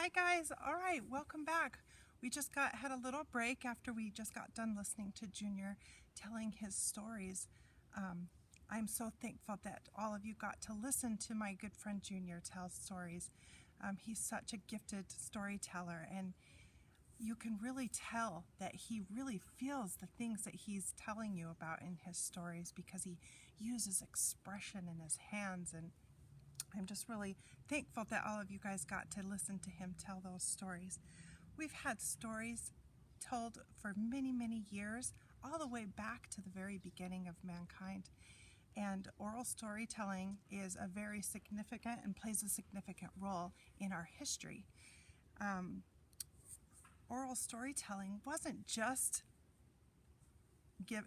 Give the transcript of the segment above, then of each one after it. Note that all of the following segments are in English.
Hi guys, all right, welcome back. We just had a little break after we just got done listening to Junior telling his stories. I'm so thankful that all of you got to listen to my good friend Junior tell stories. He's such a gifted storyteller, and you can really tell that he really feels the things that he's telling you about in his stories because he uses expression in his hands, and I'm just really thankful that all of you guys got to listen to him tell those stories. We've had stories told for many, many years, all the way back to the very beginning of mankind. And oral storytelling is a very significant and plays a significant role in our history. Oral storytelling wasn't just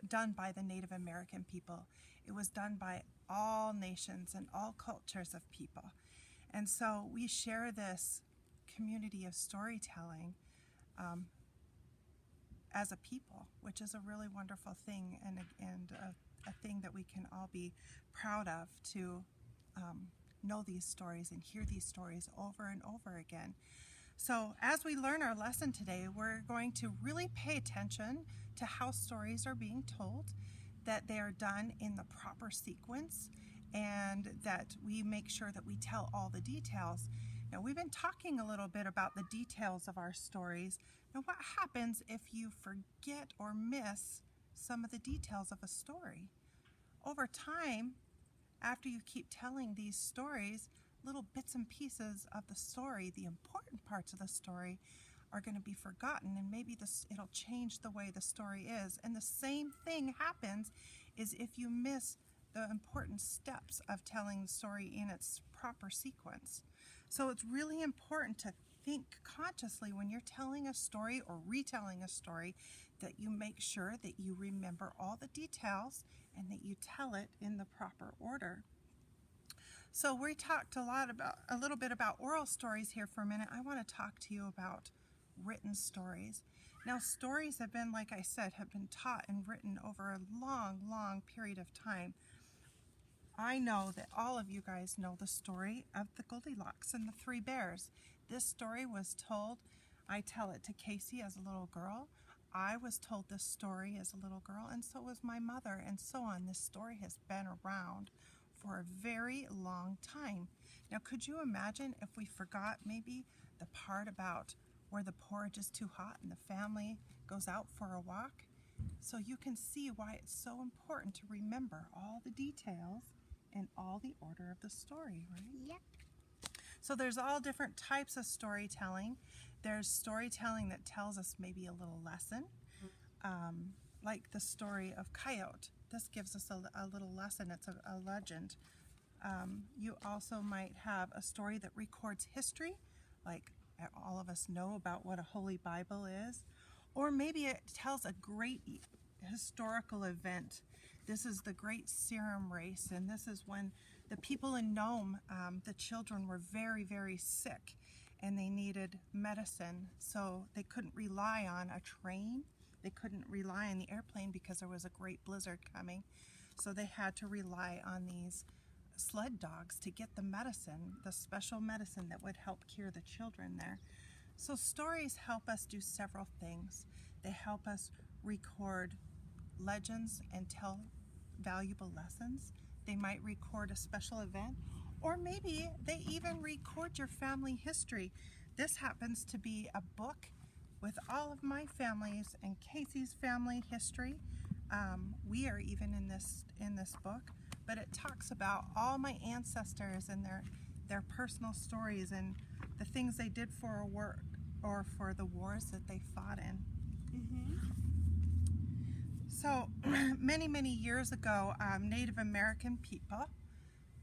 done by the Native American people. It was done by all nations and all cultures of people. And so we share this community of storytelling as a people, which is a really wonderful thing, and a thing that we can all be proud of, to know these stories and hear these stories over and over again. So as we learn our lesson today, we're going to really pay attention to how stories are being told, that they are done in the proper sequence, and that we make sure that we tell all the details. Now, we've been talking a little bit about the details of our stories. Now, what happens if you forget or miss some of the details of a story? Over time, after you keep telling these stories, little bits and pieces of the story, the important parts of the story, are going to be forgotten, and maybe it'll change the way the story is. And the same thing happens is if you miss the important steps of telling the story in its proper sequence. So it's really important to think consciously when you're telling a story or retelling a story, that you make sure that you remember all the details and that you tell it in the proper order. So we talked a little bit about oral stories here for a minute. I want to talk to you about written stories. Now, stories have been, like I said, have been taught and written over a long, long period of time. I know that all of you guys know the story of the Goldilocks and the Three Bears. This story was told, I tell it to Casey as a little girl. I was told this story as a little girl, and so was my mother, and so on. This story has been around for a very long time. Now, could you imagine if we forgot maybe the part about where the porridge is too hot and the family goes out for a walk? So you can see why it's so important to remember all the details and all the order of the story, right? Yep. So there's all different types of storytelling. There's storytelling that tells us maybe a little lesson, like the story of Coyote. This gives us a little lesson. It's a legend. You also might have a story that records history, like all of us know about what a Holy Bible is. Or maybe it tells a great historical event. This is the Great Serum Race, and this is when the people in Nome, the children, were very, very sick, and they needed medicine, so they couldn't rely on a train. They couldn't rely on the airplane because there was a great blizzard coming. So they had to rely on these sled dogs to get the medicine, the special medicine that would help cure the children there. So stories help us do several things. They help us record legends and tell valuable lessons. They might record a special event, or maybe they even record your family history. This happens to be a book with all of my family's and Casey's family history. We are even in this book, but it talks about all my ancestors and their personal stories and the things they did for a work or for the wars that they fought in. So many, many years ago, Native American people,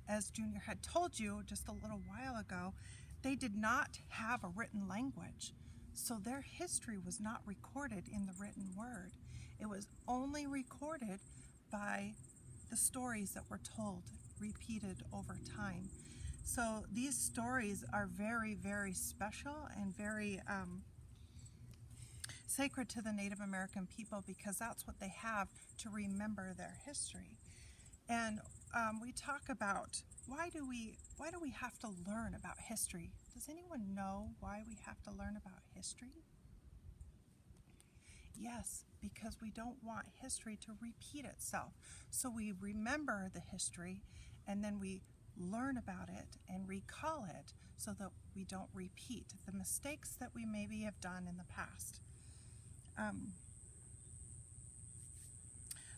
as Junior had told you just a little while ago, they did not have a written language. So their history was not recorded in the written word. It was only recorded by the stories that were told, repeated over time. So these stories are very, very special and very sacred to the Native American people, because that's what they have to remember their history. And we talk about why do we have to learn about history? Does anyone know why we have to learn about history? Yes, because we don't want history to repeat itself. So we remember the history and then we learn about it and recall it so that we don't repeat the mistakes that we maybe have done in the past.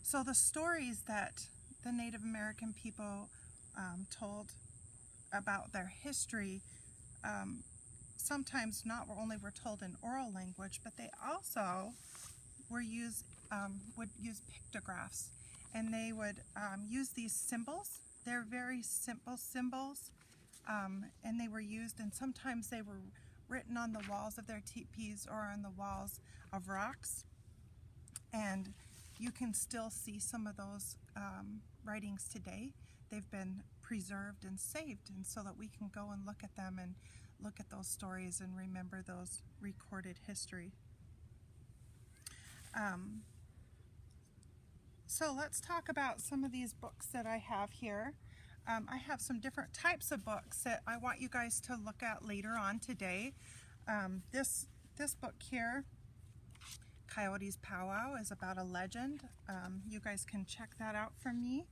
So the stories that the Native American people told about their history sometimes not only were told in oral language, but they also would use pictographs, and they would use these symbols. They're very simple symbols, and they were used, and sometimes they were written on the walls of their teepees or on the walls of rocks, and you can still see some of those writings today. They've been preserved and saved, and so that we can go and look at them and look at those stories and remember those recorded history. So let's talk about some of these books that I have here. I have some different types of books that I want you guys to look at later on today. This book here, Coyote's Powwow, is about a legend. You guys can check that out from me.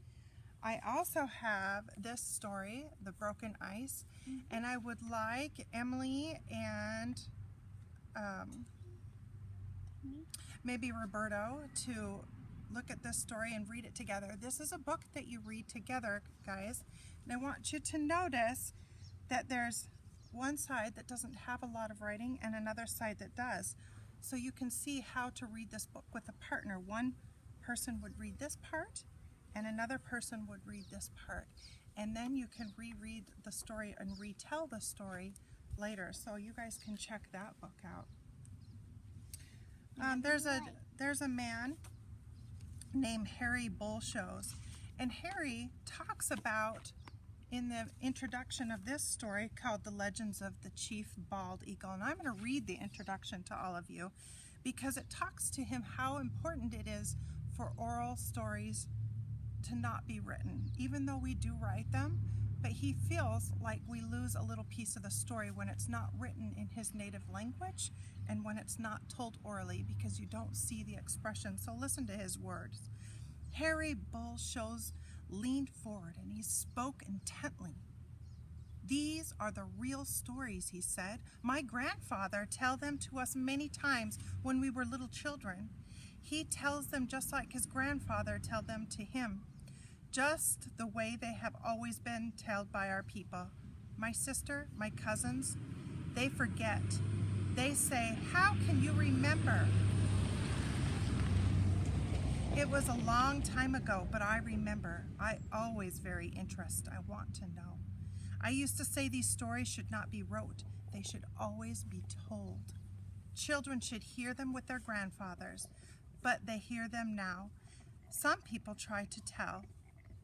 I also have this story, The Broken Ice, and I would like Emily and maybe Roberto to look at this story and read it together. This is a book that you read together, guys, and I want you to notice that there's one side that doesn't have a lot of writing and another side that does. So you can see how to read this book with a partner. One person would read this part and another person would read this part, and then you can reread the story and retell the story later, so you guys can check that book out. There's a man named Harry Bullshows, and Harry talks about, in the introduction of this story called The Legends of the Chief Bald Eagle, and I'm going to read the introduction to all of you because it talks to him how important it is for oral stories to not be written, even though we do write them, but he feels like we lose a little piece of the story when it's not written in his native language and when it's not told orally, because you don't see the expression. So listen to his words. Harry Bullshows leaned forward and he spoke intently. "These are the real stories," he said. "My grandfather told them to us many times when we were little children. He tells them just like his grandfather told them to him, just the way they have always been told by our people. My sister, my cousins, they forget. They say, 'How can you remember?' It was a long time ago, but I remember. I always very interested. I want to know. I used to say these stories should not be wrote. They should always be told. Children should hear them with their grandfathers, but they hear them now. Some people try to tell.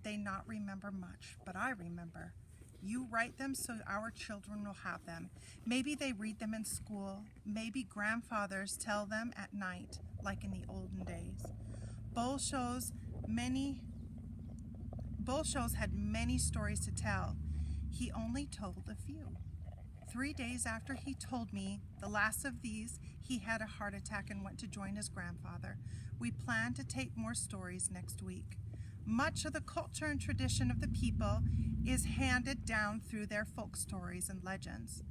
They not remember much, but I remember. You write them so our children will have them. Maybe they read them in school. Maybe grandfathers tell them at night, like in the olden days. Bullshows had many stories to tell. He only told a few. 3 days after he told me the last of these, he had a heart attack and went to join his grandfather. We plan to take more stories next week. Much of the culture and tradition of the people is handed down through their folk stories and legends.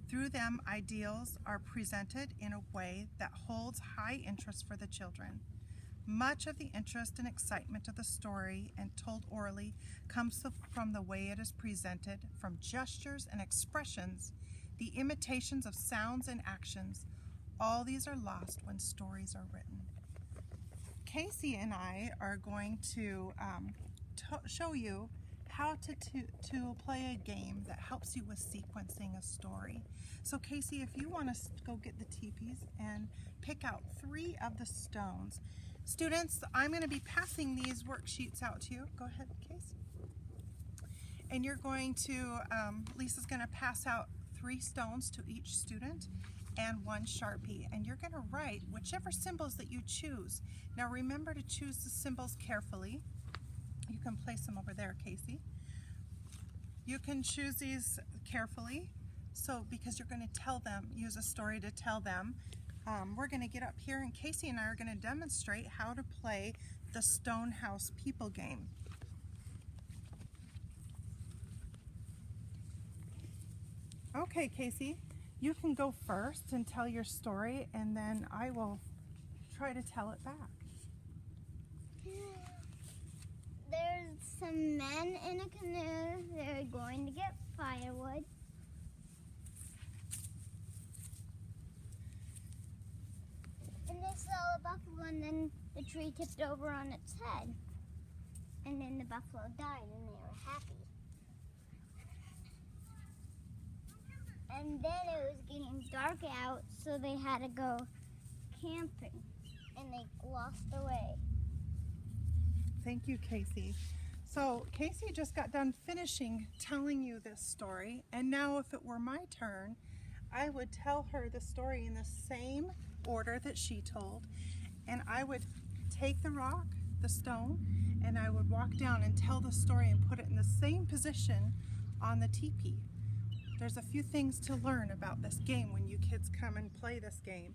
Through them, ideals are presented in a way that holds high interest for the children. Much of the interest and excitement of the story and told orally comes from the way it is presented, from gestures and expressions, the imitations of sounds and actions. All these are lost when stories are written. Casey and I are going to show you how to play a game that helps you with sequencing a story. So Casey, if you want to go get the teepees and pick out 3 of the stones. Students, I'm going to be passing these worksheets out to you. Go ahead, Casey. And you're going to, Lisa's going to pass out 3 stones to each student and 1 Sharpie, and you're going to write whichever symbols that you choose. Now remember to choose the symbols carefully. You can place them over there, Casey. You can choose these carefully, so because you're going to tell them, use a story to tell them. We're going to get up here and Casey and I are going to demonstrate how to play the Stone House People game. Okay, Casey, you can go first and tell your story, and then I will try to tell it back. There's some men in a canoe. They're going to get firewood. And they saw a buffalo, and then the tree tipped over on its head. And then the buffalo died, and they were happy. And then it was getting dark out, so they had to go camping, and they lost their way. Thank you, Casey. So Casey just got done finishing telling you this story, and now if it were my turn, I would tell her the story in the same order that she told, and I would take the rock, the stone, and I would walk down and tell the story and put it in the same position on the teepee. There's a few things to learn about this game when you kids come and play this game.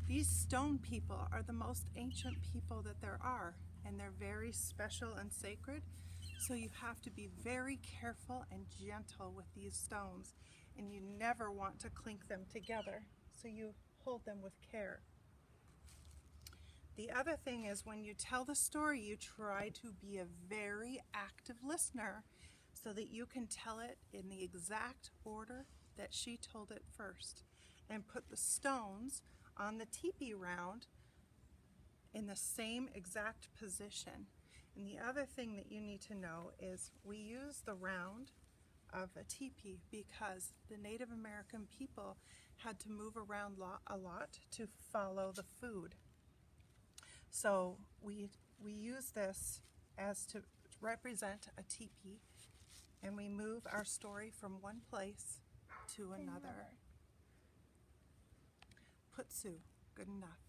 These stone people are the most ancient people that there are, and they're very special and sacred, so you have to be very careful and gentle with these stones, and you never want to clink them together, so you hold them with care. The other thing is, when you tell the story, you try to be a very active listener so that you can tell it in the exact order that she told it first, and put the stones on the teepee round in the same exact position. And the other thing that you need to know is we use the round of a teepee because the Native American people had to move around a lot to follow the food. So we use this as to represent a teepee, and we move our story from one place to another. Putsu, good enough.